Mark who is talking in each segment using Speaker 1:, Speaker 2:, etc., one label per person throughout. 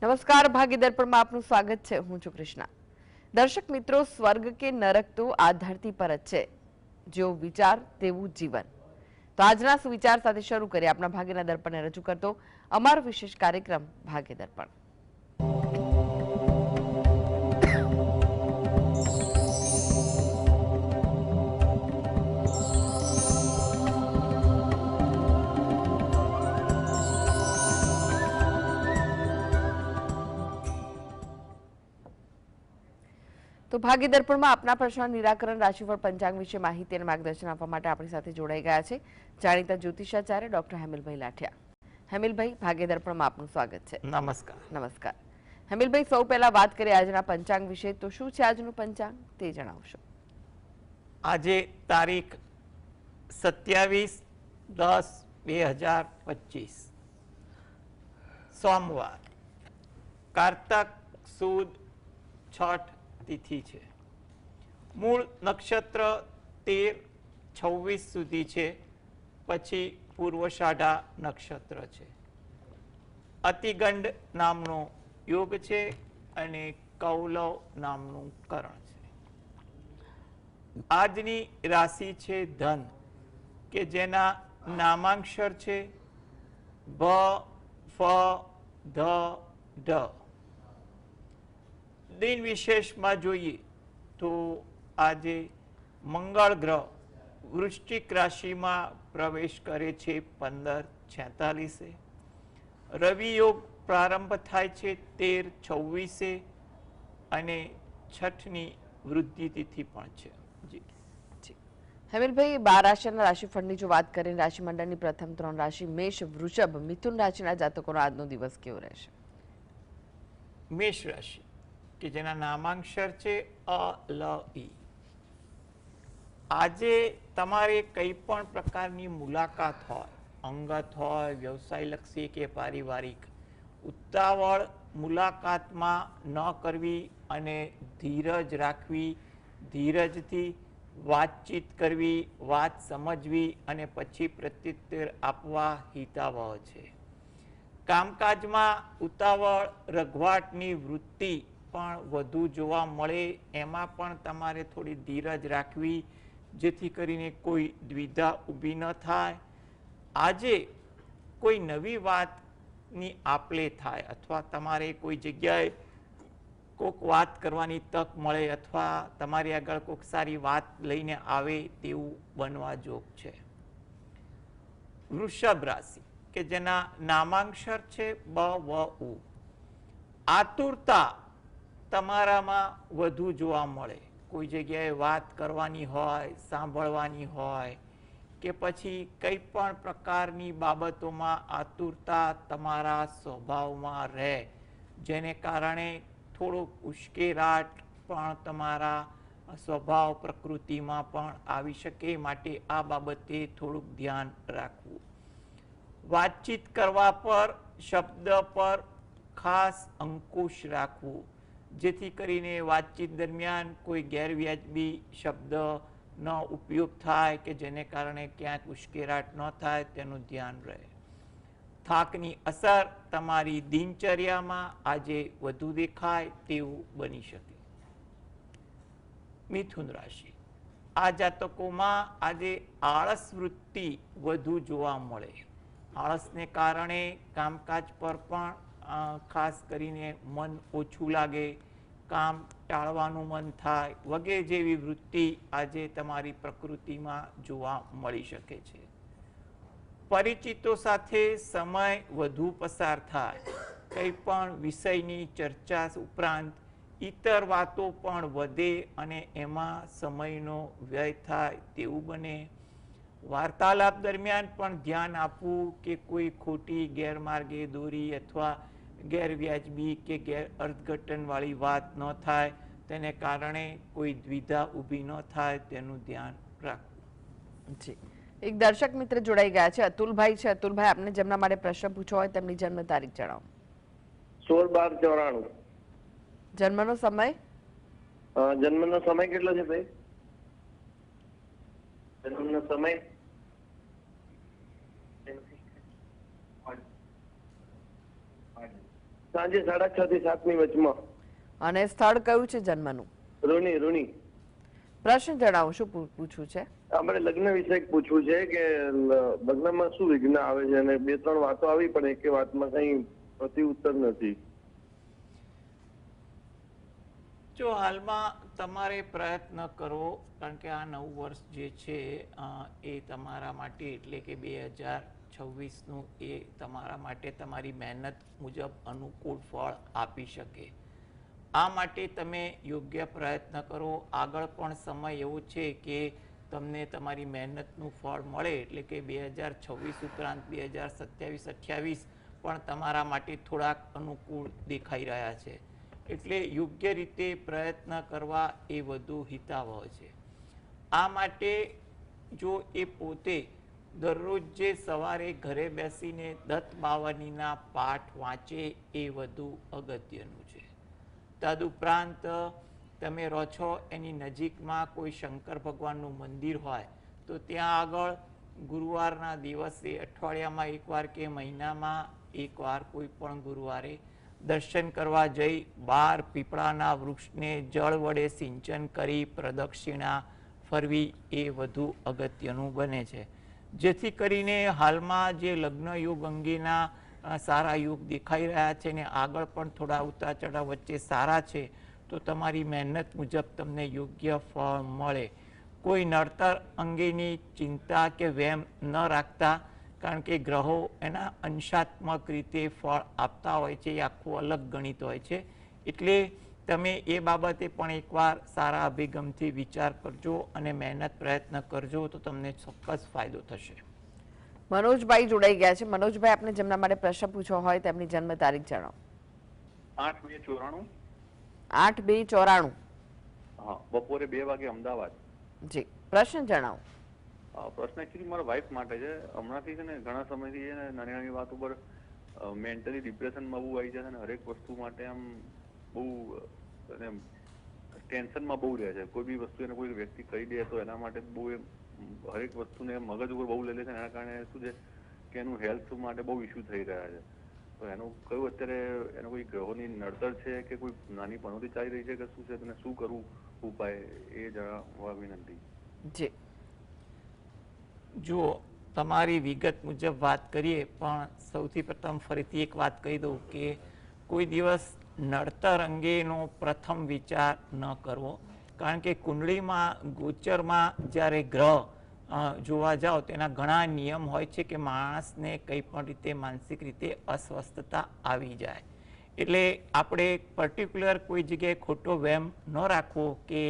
Speaker 1: નમસ્કાર, ભાગ્ય દર્પણમાં આપનું સ્વાગત છે. હું છું કૃષ્ણા. દર્શક મિત્રો, સ્વર્ગ કે નરક તો આ ધરતી પર જ છે. જેવો વિચાર તેવું જીવન. તો આજના સુવિચાર સાથે શરૂ કરીએ આપણા ભાગ્યના દર્પણને રજૂ કરતો અમારો વિશેષ કાર્યક્રમ ભાગ્ય દર્પણ. તો ભાગ્ય દર્પણમાં આપના પ્રશ્ન નિરાકરણ રાશિફળ પંચાંગ વિશે માહિતી અને માર્ગદર્શન આપવા માટે આપણી સાથે જોડાઈ ગયા છે જાણીતા જ્યોતિષાચાર્ય ડોક્ટર હેમિલભાઈ લાઠિયા. હેમિલભાઈ, ભાગ્ય દર્પણમાં આપનું સ્વાગત છે.
Speaker 2: નમસ્કાર.
Speaker 1: નમસ્કાર. હેમિલભાઈ, સૌ પહેલા વાત કરીએ આજના પંચાંગ વિશે. તો શું છે આજનું પંચાંગ તે જણાવશો.
Speaker 2: આજે તારીખ 27/10/2025 સોમવાર, કારતક સુદ છઠ તિથિ છે. મૂળ નક્ષત્ર 13-26 સુધી છે, પછી પૂર્વષાઢા નક્ષત્ર છે. અતિગંડ નામનો યોગ છે અને કૌલવ નામનું કરણ છે. આજની રાશિ છે ધન, કે જેના નામાંક્ષર છે ભ, ફ, ધ, ઢ. દિન વિશેષમાં જોઈએ તો આજે મંગળ ગ્રહ વૃશ્ચિક રાશિમાં પ્રવેશ કરે છે 15:46. રવિ યોગ પ્રારંભ થાય છે 13:26 અને છઠની વૃદ્ધિ તિથિ પણ છે.
Speaker 1: હેમિલભાઈ, 12 રાશિના રાશિફળની જો વાત કરીએ, રાશિમંડળની પ્રથમ 3 રાશિ મેષ, વૃષભ, મિથુન રાશિના જાતકોનો આજનો દિવસ કેવો રહેશે?
Speaker 2: મેષ રાશિ, કે જેના નામાંક્ષર છે અ, લ, ઈ. આજે તમારે કંઈ પણ પ્રકારની મુલાકાત હોય, અંગત હોય, વ્યવસાયલક્ષી કે પારિવારિક, ઉતાવળ મુલાકાતમાં ન કરવી અને ધીરજ રાખવી, ધીરજથી વાતચીત કરવી, વાત સમજવી અને પછી પ્રત્યુત્તર આપવા હિતાવહ છે. કામકાજમાં ઉતાવળ રઘવાટની વૃત્તિ પણ વધુ જોવા મળે, એમાં પણ તમારે થોડી ધીરજ રાખવી, જેથી કરીને કોઈ દ્વિધા ઊભી ન થાય. આજે કોઈ નવી વાતની આપલે થાય અથવા તમારે કોઈ જગ્યાએ કોઈક વાત કરવાની તક મળે અથવા તમારી આગળ કોઈક સારી વાત લઈને આવે તેવું બનવા જોગ છે. વૃષભ રાશિ, કે જેના નામાંક્ષર છે બ, વ, ઉ. આતુરતા તમારામાં વધુ જોવા મળે. કોઈ જગ્યાએ વાત કરવાની હોય, સાંભળવાની હોય કે પછી કંઈ પણ પ્રકારની બાબતોમાં આતુરતા તમારા સ્વભાવમાં રહે, જેને કારણે થોડોક ઉશ્કેરાટ પણ તમારા સ્વભાવ પ્રકૃતિમાં પણ આવી શકે. માટે આ બાબતે થોડુંક ધ્યાન રાખવું. વાતચીત કરવા પર, શબ્દ પર ખાસ અંકુશ રાખવું, જેથી કરીને વાતચીત દરમિયાન કોઈ ગેરવ્યાજબી શબ્દનો ઉપયોગ થાય કે જેને કારણે ક્યાંક ઉશ્કેરાટ ન થાય, તેનું ધ્યાન રહે. થાકની અસર તમારી દિનચર્યામાં આજે વધુ દેખાય તેવું બની શકે. મિથુન રાશિ, આ જાતકોમાં આજે આળસ વૃત્તિ વધુ જોવા મળે. આળસને કારણે કામકાજ પર પણ ખાસ કરીને મન ઓછું લાગે, કામ ટાળવાનું મન થાય વગેરે જેવી વૃત્તિ આજે તમારી પ્રકૃતિમાં જોવા મળી શકે છે. પરિચિતો સાથે સમય વધુ પસાર થાય, કંઈ પણ વિષયની ચર્ચા ઉપરાંત ઇતર વાતો પણ વધે અને એમાં સમયનો વ્યય થાય તેવું બને. વાર્તાલાપ દરમિયાન પણ ધ્યાન આપવું કે કોઈ ખોટી ગેરમાર્ગે દોરી અથવા ગેરવ્યાજબી કે અર્થઘટનવાળી વાત ન થાય, તેને કારણે કોઈ દ્વિધા ઊભી ન થાય તેનું ધ્યાન રાખવું.
Speaker 1: જી, એક દર્શક મિત્ર જોડાઈ ગયા છે, અતુલભાઈ છે. અતુલભાઈ, આપને જેમના માટે પ્રશ્ન પૂછવો હોય તેમની જન્મ તારીખ જણાવો.
Speaker 3: 16/12/94.
Speaker 1: જન્મનો સમય?
Speaker 3: જન્મનો સમય કેટલો છે ભાઈ? જન્મનો સમય સાંજે સાંજે 6:30 થી 7 ની વચમાં.
Speaker 1: અને સ્થળ કયું છે જન્મનું?
Speaker 3: રૂની.
Speaker 1: પ્રશ્ન જણાવો, શું પૂછવું છે?
Speaker 3: આપણે લગ્ન વિશે પૂછવું છે કે લગ્નમાં શું વિઘ્ન આવે છે, અને 2-3 વાતો આવી પણ એક વાતમાં કઈ પ્રતિ ઉત્તર નથી.
Speaker 2: જો હાલમાં તમારે પ્રયત્ન કરો, કારણ કે આ નવું વર્ષ જે છે એ તમારા માટે એટલે કે 2026નું એ તમારા માટે તમારી મહેનત મુજબ અનુકૂળ ફળ આપી શકે. આ માટે તમે યોગ્ય પ્રયત્ન કરો. આગળ પણ સમય એવો છે કે તમને તમારી મહેનતનું ફળ મળે, એટલે કે 2026 ઉપરાંત 2027-28 પણ તમારા માટે થોડાક અનુકૂળ દેખાઈ રહ્યા છે. એટલે યોગ્ય રીતે પ્રયત્ન કરવા એ વધુ હિતાવહ છે. આ માટે જો એ પોતે દરરોજ જે સવારે ઘરે બેસીને દત્ત બાવનીના પાઠ વાંચે એ વધુ અગત્યનું છે. તદુપરાંત તમે રહો છો એની નજીકમાં કોઈ શંકર ભગવાનનું મંદિર હોય તો ત્યાં આગળ ગુરુવારના દિવસે અઠવાડિયામાં એકવાર કે મહિનામાં એકવાર કોઈ પણ ગુરુવારે દર્શન કરવા જઈ 12 પીપળાના વૃક્ષને જળ વડે સિંચન કરી પ્રદક્ષિણા ફરવી એ વધુ અગત્યનું બને છે. જેથી કરીને હાલમાં જે લગ્ન યોગ અંગેના સારા યોગ દેખાઈ રહ્યા છે ને આગળ પણ થોડા ઉતાર ચઢાવ વચ્ચે સારા છે, તો તમારી મહેનત મુજબ તમને યોગ્ય ફળ મળે. કોઈ નડતર અંગેની ચિંતા કે વહેમ ન રાખતા, કારણ કે ગ્રહો એના અંશાત્મક રીતે ફળ આપતા હોય છે, એ આખું અલગ ગણિત હોય છે. એટલે તમે એ બાબતે પણ એકવાર સારા અભિગમથી વિચાર કરજો અને મહેનત પ્રયત્ન કરજો તો તમને ચોક્કસ ફાયદો થશે.
Speaker 1: મનોજભાઈ જોડાઈ ગયા છે. મનોજભાઈ, આપને જેમના માટે પ્રશ્ન પૂછવો હોય તેમની જન્મ તારીખ જણાવો.
Speaker 4: 8/2/94.
Speaker 1: 8/2/94.
Speaker 4: હા, બપોરે 2 વાગે અમદાવાદ.
Speaker 1: જી, પ્રશ્ન જણાવો.
Speaker 4: પ્રશ્ન એકચ્યુઅલી મારા વાઇફ માટે છે. હમણાંથી છે ને ઘણા સમયથી છે ને નાની નાની વાત ઉપર મેન્ટલી ડિપ્રેશનમાં બહુ આવી જાય છે, અને હરેક વસ્તુ માટે આમ બહુ ટેન્શનમાં બહુ રહે છે. કોઈ બી વસ્તુ એને કોઈ વ્યક્તિ કહી દે તો એના માટે બહુ હરેક વસ્તુને મગજ ઉપર બહુ લઈ લે છે. એના કારણે શું છે કે એનું હેલ્થ માટે બહુ ઇસ્યુ થઈ રહ્યા છે. તો એનું કયું અત્યારે એનો કોઈ ગ્રહોની નડતર છે કે કોઈ નાની પનોતી ચાલી રહી છે કે શું છે, તેને શું કરવું ઉપાય એ જણાવવા વિનંતી.
Speaker 1: જી,
Speaker 2: જો તમારી વિગત મુજબ વાત કરીએ, પણ સૌથી પ્રથમ ફરીથી એક વાત કહી દઉં કે કોઈ દિવસ નડતર અંગેનો પ્રથમ વિચાર ન કરવો, કારણ કે કુંડળીમાં ગોચરમાં જ્યારે ગ્રહ જોવા જાઓ તેના ઘણા નિયમ હોય છે કે માણસને કંઈ પણ રીતે માનસિક રીતે અસ્વસ્થતા આવી જાય. એટલે આપણે પર્ટિક્યુલર કોઈ જગ્યાએ ખોટો વહેમ ન રાખવો કે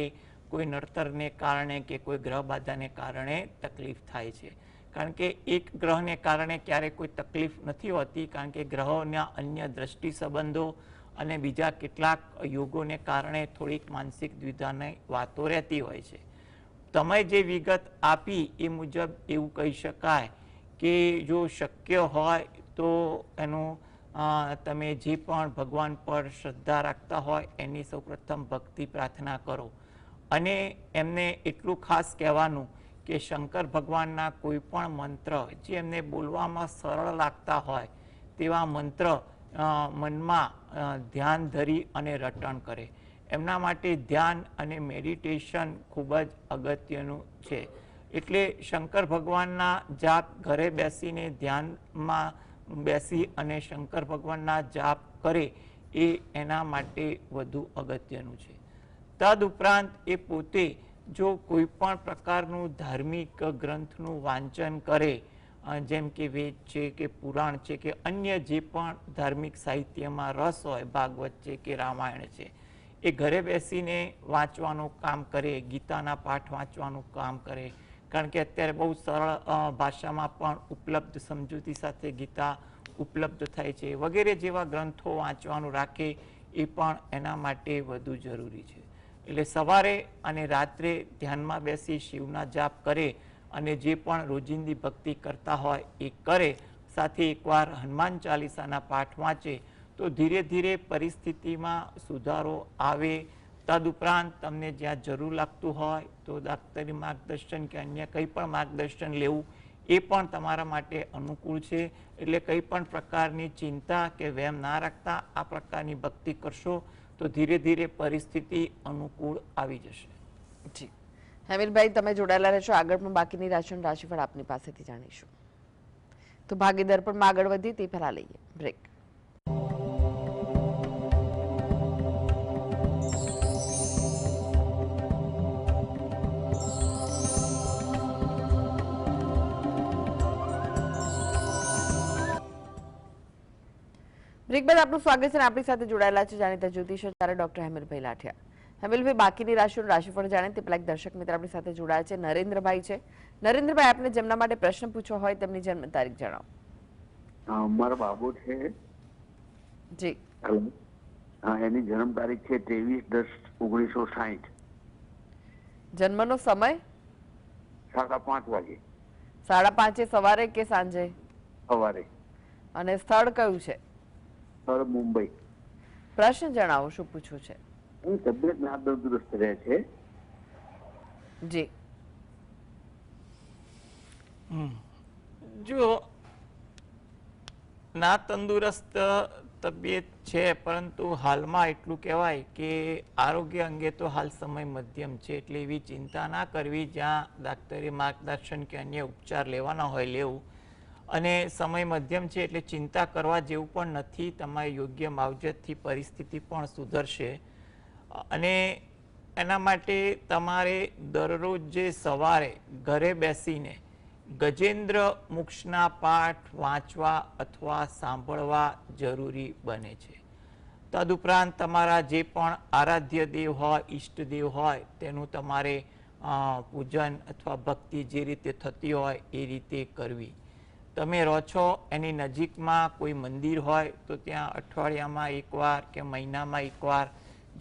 Speaker 2: કોઈ નડતરને કારણે કે કોઈ ગ્રહ બાધાને કારણે તકલીફ થાય છે. કારણ કે એક ગ્રહને કારણે ક્યારેય કોઈ તકલીફ નથી હોતી, કારણ કે ગ્રહોના અન્ય દ્રષ્ટિ સંબંધો અને બીજા કેટલાક યોગોને કારણે થોડીક માનસિક દ્વિધાની વાતો રહેતી હોય છે. તમે જે વિગત આપી એ મુજબ એવું કહી શકાય કે જો શક્ય હોય તો એનું તમે જે પણ ભગવાન પર શ્રદ્ધા રાખતા હોય એની સૌપ્રથમ ભક્તિ પ્રાર્થના કરો. અને એમને એટલું ખાસ કહેવાનું કે શંકર ભગવાનના કોઈ પણ મંત્ર જે એમને બોલવામાં સરળ લાગતા હોય તેવા મંત્ર મનમાં ધ્યાન ધરી અને રટણ કરે. એમના માટે ધ્યાન અને મેડિટેશન ખૂબ જ અગત્યનું છે. એટલે શંકર ભગવાનના જાપ ઘરે બેસીને ધ્યાનમાં બેસી અને શંકર ભગવાનના જાપ કરે એ એના માટે વધુ અગત્યનું છે. તદુપરાંત એ પોતે જો કોઈ પણ પ્રકારનું ધાર્મિક ગ્રંથનું વાંચન કરે, જેમ કે વેદ છે કે પુરાણ છે કે અન્ય જે પણ ધાર્મિક સાહિત્યમાં રસ હોય, ભાગવત છે કે રામાયણ છે, એ ઘરે બેસીને વાંચવાનું કામ કરે, ગીતાના પાઠ વાંચવાનું કામ કરે. કારણ કે અત્યારે બહુ સરળ ભાષામાં પણ ઉપલબ્ધ સમજૂતી સાથે ગીતા ઉપલબ્ધ થાય છે. વગેરે જેવા ગ્રંથો વાંચવાનું રાખે એ પણ એના માટે વધુ જરૂરી છે. એટલે સવારે અને રાત્રે ધ્યાનમાં બેસી શિવના જાપ કરે અને જે પણ રોજિંદી ભક્તિ કરતા હોય એ કરે, સાથે એકવાર હનુમાન ચાલીસાના પાઠ વાંચે તો ધીરે ધીરે પરિસ્થિતિમાં સુધારો આવે. તદુપરાંત તમને જ્યાં જરૂર લાગતું હોય તો ડાક્ટરી માર્ગદર્શન કે અન્ય કંઈ પણ માર્ગદર્શન લેવું એ પણ તમારા માટે અનુકૂળ છે. એટલે કંઈ પણ પ્રકારની ચિંતા કે વહેમ ના રાખતા આ પ્રકારની ભક્તિ કરશો તો ધીરે ધીરે પરિસ્થિતિ અનુકૂળ આવી જશે.
Speaker 1: જી હેમિલભાઈ, તમે જોડાયેલા રહેશો. આગળ પણ બાકીની રાશિફળ આપની પાસેથી જાણીશું. તો ભાગ્ય દર્પણમાં આગળ વધીએ તે પહેલા લઈએ બ્રેક. બ્રેક બાદ આપનું સ્વાગત છે. આપણી સાથે જોડાયેલા છે જાણીતા જ્યોતિષાચાર્ય ડોક્ટર હેમિલભાઈ લાઠિયા. હેમિલભાઈ, બાકીની રાશિઓનું રાશિફળ જાણે તે પહેલા એક દર્શક મિત્ર આપણી સાથે જોડાયા છે, નરેન્દ્રભાઈ છે. નરેન્દ્રભાઈ, આપને જેમના માટે પ્રશ્ન પૂછવો હોય તેમની જન્મ તારીખ જણાવો.
Speaker 5: મારો બાબુ છે
Speaker 1: જી.
Speaker 5: એની જન્મ તારીખ છે 23/10/1960.
Speaker 1: જન્મનો સમય
Speaker 5: 5:30 વાગે
Speaker 1: 5:30 સવારે કે સાંજે?
Speaker 5: સવારે.
Speaker 1: અને સ્થળ કયું છે?
Speaker 5: સ્થળ મુંબઈ.
Speaker 1: પ્રશ્ન જણાવો, શું પૂછવું છે?
Speaker 5: એની તબિયત ના તંદુરસ્ત રહે છે.
Speaker 1: જી.
Speaker 2: જો ના તંદુરસ્ત તબિયત છે, પરંતુ હાલમાં એટલું કહેવાય કે આરોગ્ય અંગે તો હાલ સમય મધ્યમ છે, એટલે એવી ચિંતા ના કરવી. જ્યાં ડાક્ટરી માર્ગદર્શન કે અન્ય ઉપચાર લેવાના હોય લેવું. અને સમય મધ્યમ છે એટલે ચિંતા કરવા જેવું પણ નથી. તમારી યોગ્ય માવજતથી પરિસ્થિતિ પણ સુધરશે. અને એના માટે તમારે દરરોજ જે સવારે ઘરે બેસીને ગજેન્દ્ર મોક્ષના પાઠ વાંચવા અથવા સાંભળવા જરૂરી બને છે. તદુપરાંત તમારા જે પણ આરાધ્ય દેવ હોય, ઈષ્ટદેવ હોય, તેનું તમારે પૂજન અથવા ભક્તિ જે રીતે થતી હોય એ રીતે કરવી. તમે રહો છો એની નજીકમાં કોઈ મંદિર હોય તો ત્યાં અઠવાડિયામાં એકવાર કે મહિનામાં એકવાર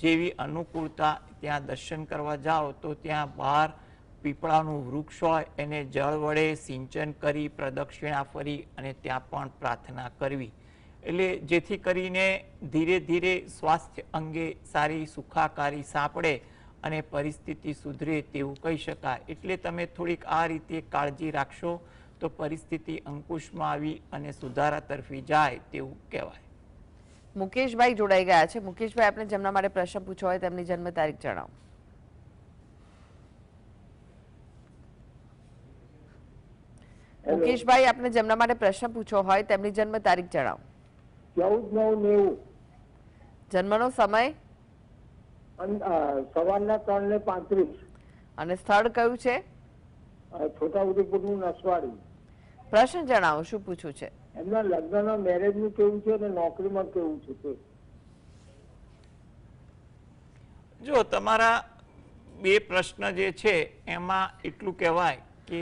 Speaker 2: જેવી અનુકૂળતા ત્યાં દર્શન કરવા જાઓ તો ત્યાં બહાર પીપળાનું વૃક્ષ હોય એને જળ વડે સિંચન કરી પ્રદક્ષિણા ફરી અને ત્યાં પણ પ્રાર્થના કરવી. એટલે જેથી કરીને ધીરે ધીરે સ્વાસ્થ્ય અંગે સારી સુખાકારી સાંપડે અને પરિસ્થિતિ સુધરે તેવું કહી શકાય. એટલે તમે થોડીક આ રીતે કાળજી રાખશો તો પરિસ્થિતિ અંકુશમાં આવી અને સુધારા તરફી જાય તેવું કહેવાય.
Speaker 1: મુકેશભાઈ જોડાઈ ગયા છે. મુકેશભાઈ, આપને જેમના માટે પ્રશ્ન પૂછવો હોય તેમની જન્મ તારીખ જણાવો. મુકેશભાઈ, આપને જેમના માટે પ્રશ્ન પૂછવો હોય તેમની જન્મ તારીખ જણાવો.
Speaker 6: 14/9/90.
Speaker 1: જન્મનો સમય?
Speaker 6: સવારના 3:35.
Speaker 1: અને સ્થળ કયું છે?
Speaker 6: છોટાઉદેપુરનું નસવાડી.
Speaker 1: પ્રશ્ન જણાવો, શું પૂછવું છે?
Speaker 6: એમના લગ્નના મેરેજનું કેવું છે અને નોકરીમાં કેવું છે તે.
Speaker 2: જો તમારા બે પ્રશ્ન જે છે એમાં એટલું કહેવાય કે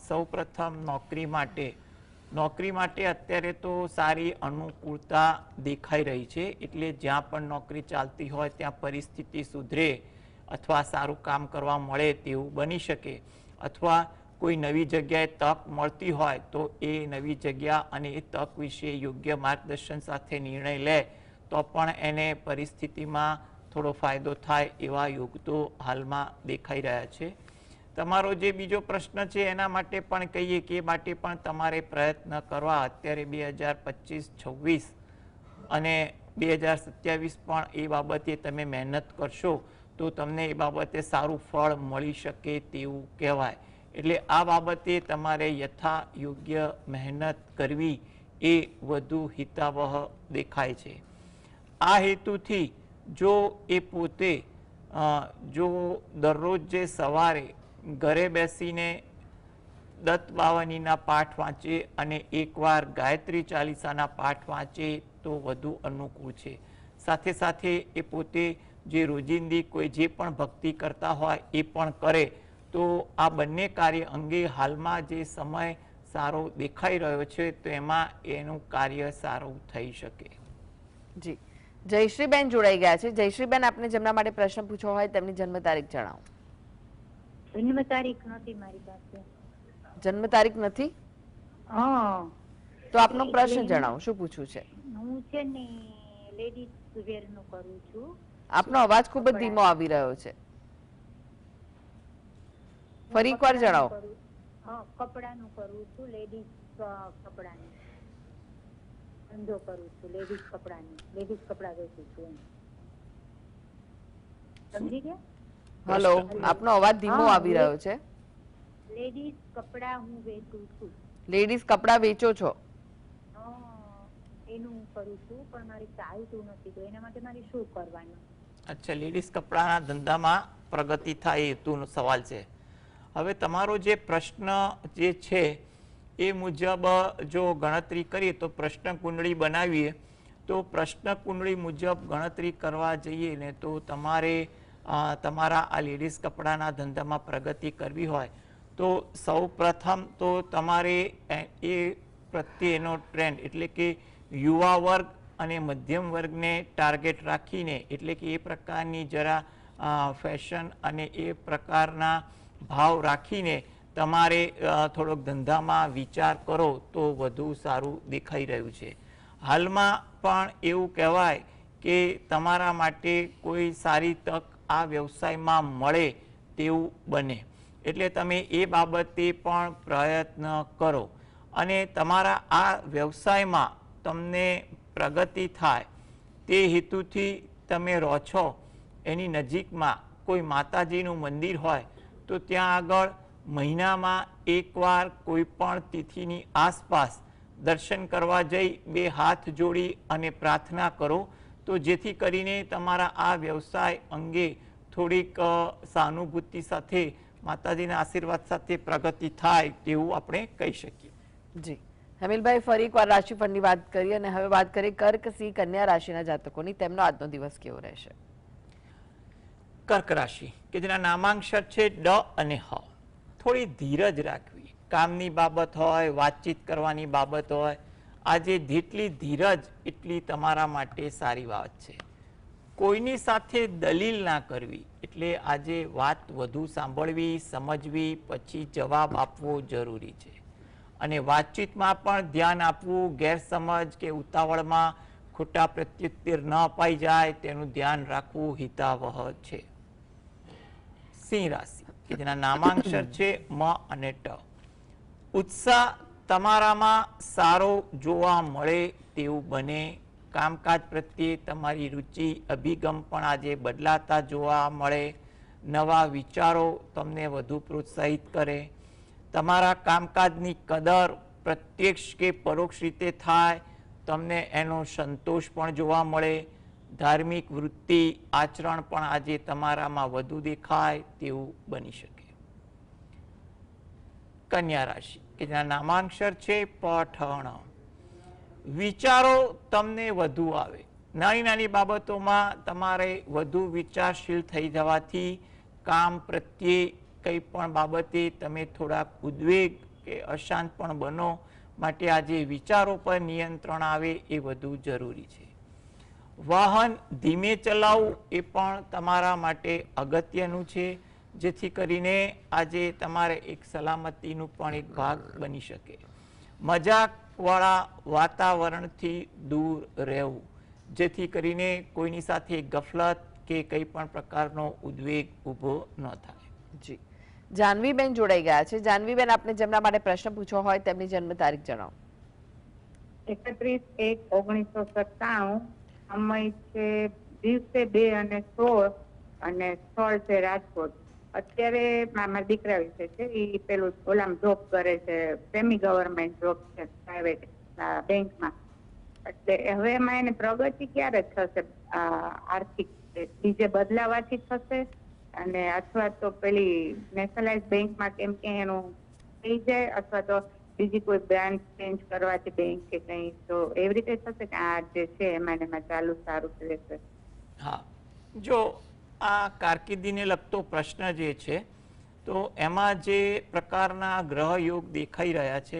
Speaker 2: સૌ પ્રથમ નોકરી માટે અત્યારે તો સારી અનુકૂળતા દેખાઈ રહી છે. એટલે જ્યાં પણ નોકરી ચાલતી હોય ત્યાં પરિસ્થિતિ સુધરે અથવા સારું કામ કરવા મળે તેવું બની શકે. અથવા કોઈ નવી જગ્યાએ તક મળતી હોય તો એ નવી જગ્યા અને એ તક વિશે યોગ્ય માર્ગદર્શન સાથે નિર્ણય લે તો પણ એને પરિસ્થિતિમાં થોડો ફાયદો થાય એવા યોગ તો હાલમાં દેખાઈ રહ્યા છે. તમારો જે બીજો પ્રશ્ન છે એના માટે પણ કહીએ કે એ માટે પણ તમારે પ્રયત્ન કરવા. અત્યારે 2025-26 અને 2027 પણ એ બાબતે તમે મહેનત કરશો તો તમને એ બાબતે સારું ફળ મળી શકે તેવું કહેવાય. એટલે આ બાબતે તમારે યથા યોગ્ય મહેનત કરવી એ વધુ હિતાવહ દેખાય છે. આ હેતુથી જો એ પોતે જો દરરોજ જે સવારે ઘરે બેસીને દત્ત બાવનીના પાઠ વાંચે અને એકવાર ગાયત્રી ચાલીસાના પાઠ વાંચે તો વધુ અનુકૂળ છે. સાથે સાથે એ પોતે જે રોજિંદી કોઈ જે પણ ભક્તિ કરતા હોય એ પણ કરે તો આ બંને કાર્ય અંગે હાલમાં જે સમય સારો દેખાઈ રહ્યો છે તો એમાં એનું કાર્ય સારું થઈ શકે.
Speaker 1: જી. જયશ્રીબેન જોડાઈ ગયા છે. જયશ્રીબેન, આપને જેમના માટે પ્રશ્ન પૂછવો હોય તેમની જન્મ તારીખ જણાવો.
Speaker 7: જન્મ તારીખ નથી મારી પાસે.
Speaker 1: જન્મ તારીખ નથી?
Speaker 7: હા.
Speaker 1: તો આપનો પ્રશ્ન જણાવો, શું પૂછવું છે?
Speaker 7: હું છે ને લેડીઝ વેર નું કરું છું.
Speaker 1: આપનો અવાજ ખૂબ જ ધીમો આવી રહ્યો છે. ફરી એકવાર જણાવો.
Speaker 7: કપડાનું કરું છું, લેડીઝ કપડાનું ધંધો કરું છું, લેડીઝ કપડા વેચું છું એમ. સમજી ગયા?
Speaker 1: હલો, આપનો અવાજ ધીમો
Speaker 7: હા,
Speaker 1: આવી રહ્યો છે.
Speaker 7: લેડીઝ કપડા હું વેચું છું.
Speaker 1: લેડીઝ કપડા વેચો છો?
Speaker 7: એનું હું કરું છું, પણ મારી ચાલતું નથી, તો એના માટે મારે શું કરવાનું?
Speaker 2: અચ્છા, લેડીઝ કપડાના ધંધામાં પ્રગતિ થાય એ હેતુનો સવાલ છે. હવે તમારો જે પ્રશ્ન જે છે એ મુજબ જો ગણતરી કરીએ તો પ્રશ્ન કુંડળી બનાવીએ તો પ્રશ્ન કુંડળી મુજબ ગણતરી કરવા જઈએ ને તો તમારે તમારા આ લેડીઝ કપડાના ધંધામાં પ્રગતિ કરવી હોય તો સૌ પ્રથમ તો તમારે એ પ્રત્યેનો ટ્રેન્ડ એટલે કે યુવા વર્ગ અને મધ્યમ વર્ગને ટાર્ગેટ રાખીને એટલે કે એ પ્રકારની જરા ફેશન અને એ પ્રકારના ભાવ રાખીને તમારે થોડોક ધંધામાં વિચાર કરો તો વધુ સારું દેખાઈ રહ્યું છે. હાલમાં પણ એવું કહેવાય કે તમારા માટે કોઈ સારી તક આ વ્યવસાયમાં મળે તેવું બને, એટલે તમે એ બાબતે પણ પ્રયત્ન કરો અને તમારા આ વ્યવસાયમાં તમને પ્રગતિ થાય તે હેતુથી તમે રહો છો એની નજીકમાં કોઈ માતાજીનું મંદિર હોય તો ત્યાં આગળ મહિનામાં એકવાર કોઈ પણ તિથિની આસપાસ દર્શન કરવા જઈ બે હાથ જોડી અને પ્રાર્થના કરો તો જેથી કરીને તમારા આ વ્યવસાય અંગે થોડીક સહાનુભૂતિ સાથે માતાજીના આશીર્વાદ સાથે પ્રગતિ થાય તેવું આપણે કહી શકીએ.
Speaker 1: જી હેમિલભાઈ, ફરી એકવાર રાશિફળની વાત કરીએ અને હવે વાત કરીએ કર્ક, સિંહ, કન્યા રાશિના જાતકોની. તેમનો આજનો દિવસ કેવો રહેશે?
Speaker 2: કર્ક રાશિ કે જેના નામાંક્ષર છે ડ અને હ. થોડી ધીરજ રાખવી, કામની બાબત હોય, વાતચીત કરવાની બાબત હોય, આજે જેટલી ધીરજ એટલી તમારા માટે સારી વાત છે. કોઈની સાથે દલીલ ના કરવી, એટલે આજે વાત વધુ સાંભળવી, સમજવી, પછી જવાબ આપવો જરૂરી છે. અને વાતચીતમાં પણ ધ્યાન આપવું, ગેરસમજ કે ઉતાવળમાં ખોટા પ્રત્યુત્તર ન અપાઈ જાય તેનું ધ્યાન રાખવું હિતાવહ છે. સિંહ રાશિ કે જેના નામાંક્ષર છે મ અને ટ. ઉત્સાહ તમારામાં સારો જોવા મળે તેવું બને. કામકાજ પ્રત્યે તમારી રુચિ, અભિગમ પણ આજે બદલાતા જોવા મળે. નવા વિચારો તમને વધુ પ્રોત્સાહિત કરે. તમારા કામકાજની કદર પ્રત્યક્ષ કે પરોક્ષ રીતે થાય, તમને એનો સંતોષ પણ જોવા મળે. ધાર્મિક વૃત્તિ, આચરણ પણ આજે તમારામાં વધુ દેખાય તેવું બની શકે. કન્યા રાશિ કે જેના નામાંક્ષર છે પઠણ. વિચારો તમને વધુ આવે. નાની નાની બાબતોમાં તમારે વધુ વિચારશીલ થઈ જવાથી કામ પ્રત્યે કંઈ પણ બાબતે તમે થોડાક ઉદ્વેગ કે અશાંત પણ બનો, માટે આજે વિચારો પર નિયંત્રણ આવે એ વધુ જરૂરી છે. વાહન ધીમે ચલાવવું એ પણ તમારા માટે અગત્યનું છે, જેથી કરીને આજે તમારે એક સલામતીનું પણ એક ભાગ બની શકે. મજાકવાળા વાતાવરણથી દૂર રહેવું, જેથી કરીને કોઈની સાથે ગફલત કે કંઈ પણ પ્રકારનો ઉદ્વેગ ઊભો ન થાય.
Speaker 1: જી જાનવીબેન જોડાઈ ગયા છે. જાનવીબેન, આપને જેમના માટે પ્રશ્ન પૂછવો હોય તેમની જન્મ તારીખ જણાવો.
Speaker 8: 31/1/1997, સમય છે દિવસે 2 અને 16 અને સ્થળ છે રાજકોટ. અત્યારે મારા દીકરા વિશે છે, એ પેલું ઓલામ જોબ કરે છે, સેમી ગવર્મેન્ટ જોબ છે પ્રાઇવેટ બેંકમાં. એટલે હવે એમાં એને પ્રગતિ ક્યારે થશે? આર્થિક બીજે બદલાવાથી થશે અને અથવા તો પેલી નેશનલાઇઝ બેંકમાં કેમ કે એનું થઈ જાય, અથવા તો બીજી કોઈ બ્રાન્ચ ચેન્જ કરવાથી બેંક કે કંઈ, તો એવી રીતે થશે કે આ જે છે એમાં ચાલુ સારું રહેશે?
Speaker 2: હા, જો આ કારકિર્દીને લગતો પ્રશ્ન જે છે તો એમાં જે પ્રકારના ગ્રહ યોગ દેખાઈ રહ્યા છે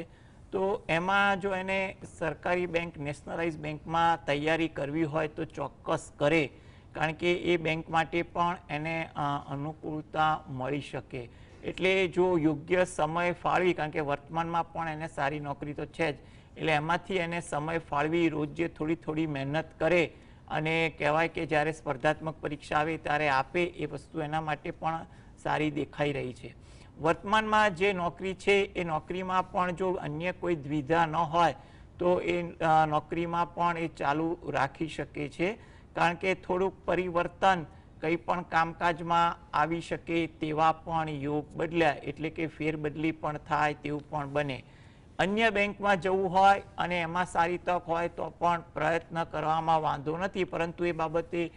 Speaker 2: તો એમાં જો એને સરકારી બેંક, નેશનલાઇઝ બેંકમાં તૈયારી કરવી હોય તો ચોક્કસ કરે, કારણ કે એ બેંક માટે પણ એને અનુકૂળતા મળી શકે. એટલે જો યોગ્ય સમય ફાળવી, કારણ કે વર્તમાનમાં પણ એને સારી નોકરી તો છે જ, એટલે એમાંથી એને સમય ફાળવી રોજ જે થોડી થોડી મહેનત કરે અને કહેવાય કે જ્યારે સ્પર્ધાત્મક પરીક્ષા આવે ત્યારે આપે, એ વસ્તુ એના માટે પણ સારી દેખાઈ રહી છે. વર્તમાનમાં જે નોકરી છે એ નોકરીમાં પણ જો અન્ય કોઈ દ્વિધા ન હોય તો એ નોકરીમાં પણ એ ચાલુ રાખી શકે છે, કારણ કે થોડુંક પરિવર્તન કંઈ પણ કામકાજમાં આવી શકે તેવા પણ યોગ બદલ્યા, એટલે કે ફેરબદલી પણ થાય તેવું પણ બને. અન્ય બેંકમાં જવું હોય અને એમાં સારી તક હોય તો પણ પ્રયત્ન કરવામાં વાંધો નથી, પરંતુ એ બાબતે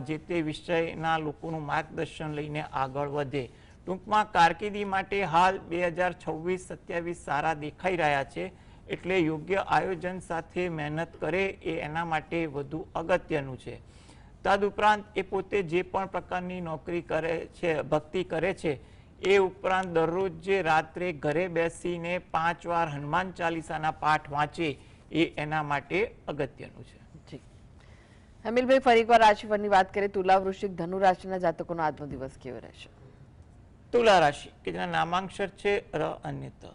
Speaker 2: જે તે વિષયના લોકોનું માર્ગદર્શન લઈને આગળ વધે. ટૂંકમાં કારકિર્દી માટે હાલ 2026-27 સારા દેખાઈ રહ્યા છે, એટલે યોગ્ય આયોજન સાથે મહેનત કરે એ એના માટે વધુ અગત્યનું છે. તદુપરાંત એ પોતે જે પણ પ્રકારની નોકરી કરે છે, ભક્તિ કરે છે, એ ઉપરાંત દરરોજ જે રાત્રે ઘરે બેસીને 5 વાર હનુમાન ચાલીસાના પાઠ વાંચે એ એના માટે અગત્યનું છે.
Speaker 1: જી અમિલભાઈ, ફરી એકવાર રાશિફળની વાત કરીએ. તુલા, વૃશ્ચિક, ધનુ રાશિના જાતકોનો આજનો દિવસ કેવો રહેશે?
Speaker 2: તુલા રાશિ કે જેના નામાંક્ષર છે ર અને ત.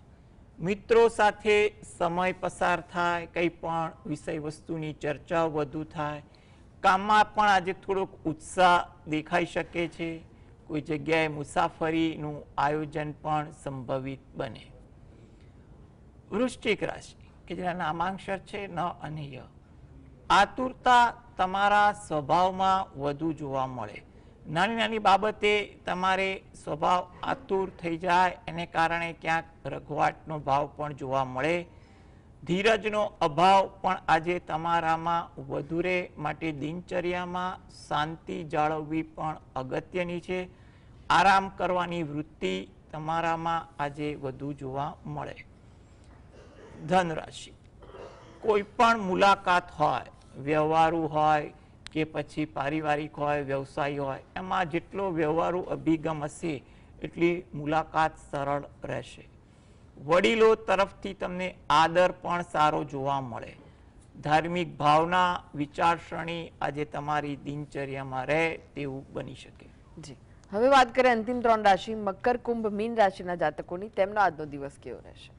Speaker 2: મિત્રો સાથે સમય પસાર થાય, કંઈ પણ વિષય વસ્તુની ચર્ચા વધુ થાય, કામમાં પણ આજે થોડોક ઉત્સાહ દેખાઈ શકે છે, કોઈ જગ્યાએ મુસાફરીનું આયોજન પણ સંભવિત બને. વૃશ્ચિક રાશિ કે જેના નામાંક્ષર છે ન અને ય. આતુરતા તમારા સ્વભાવમાં વધુ જોવા મળે. નાની નાની બાબતે તમારે સ્વભાવ આતુર થઈ જાય, એને કારણે ક્યાંક રઘવાટનો ભાવ પણ જોવા મળે. ધીરજનો અભાવ પણ આજે તમારામાં વધુ રહે, માટે દિનચર્યામાં શાંતિ જાળવવી પણ અગત્યની છે. આરામ કરવાની વૃત્તિ તમારામાં આજે વધુ જોવા મળે. ધન રાશિ, કોઈ પણ મુલાકાત હોય, વ્યવહારુ હોય કે પછી પારિવારિક હોય, વ્યવસાય હોય, એમાં જેટલો વ્યવહારુ અભિગમ હશે એટલી મુલાકાત સરળ રહેશે. વડીલો તરફથી તમને આદર પણ સારો જોવા મળે. ધાર્મિક ભાવના, વિચારસરણી આજે તમારી દિનચર્યામાં રહે તેવું બની શકે.
Speaker 1: જી હવે વાત કરીએ અંતિમ 3 રાશિ મકર, કુંભ, મીન રાશિના જાતકોની. તેમનો આજનો દિવસ કેવો રહેશે?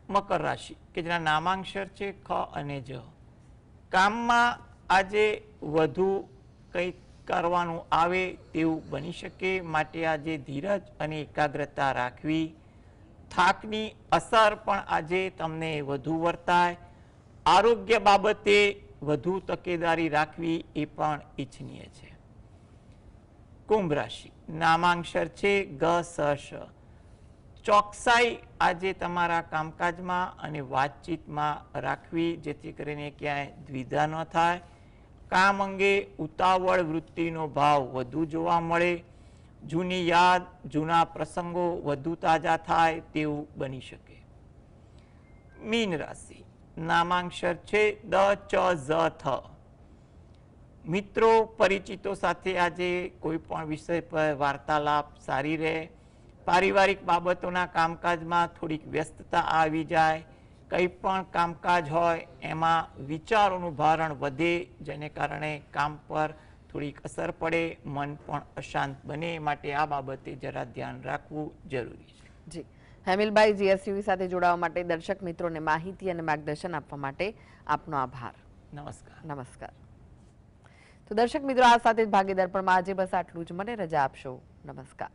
Speaker 2: મકર રાશિ કે જેના નામાંક્ષર છે ખ અને જ. કામમાં આજે વધુ કંઈક કરવાનું આવે તેવું બની શકે, માટે આજે ધીરજ અને એકાગ્રતા રાખવી. થાકની અસર પણ આજે તમને વધુ વર્તાય. આરોગ્ય બાબતે વધુ તકેદારી રાખવી એ પણ ઈચ્છનીય છે. કુંભ રાશિ નામાંક્ષર છે ગ સ શ. ચોકસાઈ આજે તમારા કામકાજમાં અને વાતચીતમાં રાખવી, જેથી કરીને ક્યાંય દ્વિધા ન થાય. કામ અંગે ઉતાવળ વૃત્તિનો ભાવ વધુ જોવા મળે. જૂની યાદ, જૂના પ્રસંગો વધુ તાજા થાય તેવું બની શકે. મીન રાશિ નામાંક્ષર છે દ ચ ઝ થ. મિત્રો પરિચિતો સાથે આજે કોઈ પણ વિષય પર વાર્તાલાપ સારી રહે. પારિવારિક બાબતોના કામકાજમાં થોડીક વ્યસ્તતા આવી જાય. કંઈ પણ કામકાજ હોય એમાં વિચારોનું ભારણ વધે, જેને કારણે કામ પર થોડીક અસર પડે, મન પણ અશાંત બને, માટે આ બાબતે જરા ધ્યાન રાખવું જરૂરી છે.
Speaker 1: જી હેમિલભાઈ, જીએસટીવી સાથે જોડાવા માટે, દર્શક મિત્રોને માહિતી અને માર્ગદર્શન આપવા માટે આપનો આભાર.
Speaker 2: નમસ્કાર.
Speaker 1: નમસ્કાર. તો દર્શક મિત્રો, આ સાથે જ ભાગીદાર પણ આજે બસ આટલું જ. મને રજા આપશો. નમસ્કાર.